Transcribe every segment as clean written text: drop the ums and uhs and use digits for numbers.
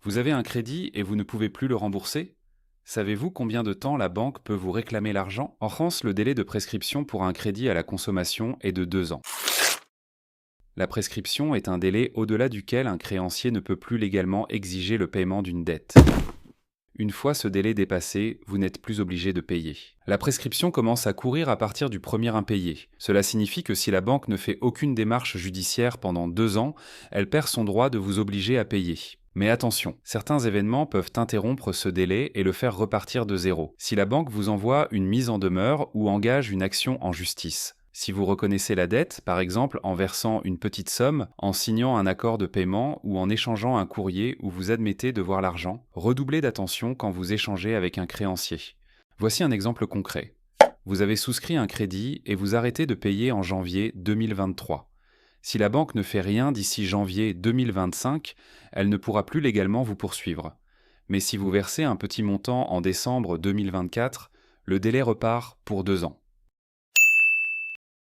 Vous avez un crédit et vous ne pouvez plus le rembourser? Savez-vous combien de temps la banque peut vous réclamer l'argent? En France, le délai de prescription pour un crédit à la consommation est de 2 ans. La prescription est un délai au-delà duquel un créancier ne peut plus légalement exiger le paiement d'une dette. Une fois ce délai dépassé, vous n'êtes plus obligé de payer. La prescription commence à courir à partir du premier impayé. Cela signifie que si la banque ne fait aucune démarche judiciaire pendant 2 ans, elle perd son droit de vous obliger à payer. Mais attention, certains événements peuvent interrompre ce délai et le faire repartir de zéro. Si la banque vous envoie une mise en demeure ou engage une action en justice. Si vous reconnaissez la dette, par exemple en versant une petite somme, en signant un accord de paiement ou en échangeant un courrier où vous admettez devoir l'argent, redoublez d'attention quand vous échangez avec un créancier. Voici un exemple concret. Vous avez souscrit un crédit et vous arrêtez de payer en janvier 2023. Si la banque ne fait rien d'ici janvier 2025, elle ne pourra plus légalement vous poursuivre. Mais si vous versez un petit montant en décembre 2024, le délai repart pour 2 ans.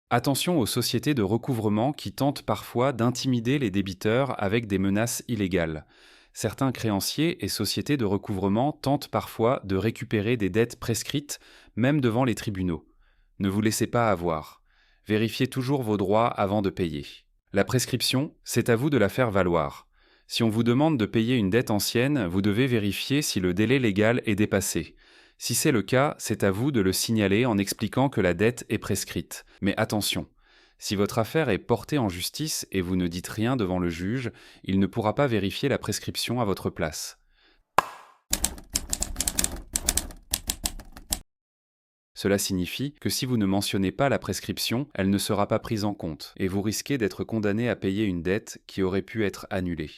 Attention aux sociétés de recouvrement qui tentent parfois d'intimider les débiteurs avec des menaces illégales. Certains créanciers et sociétés de recouvrement tentent parfois de récupérer des dettes prescrites, même devant les tribunaux. Ne vous laissez pas avoir. Vérifiez toujours vos droits avant de payer. La prescription, c'est à vous de la faire valoir. Si on vous demande de payer une dette ancienne, vous devez vérifier si le délai légal est dépassé. Si c'est le cas, c'est à vous de le signaler en expliquant que la dette est prescrite. Mais attention, si votre affaire est portée en justice et vous ne dites rien devant le juge, il ne pourra pas vérifier la prescription à votre place. Cela signifie que si vous ne mentionnez pas la prescription, elle ne sera pas prise en compte et vous risquez d'être condamné à payer une dette qui aurait pu être annulée.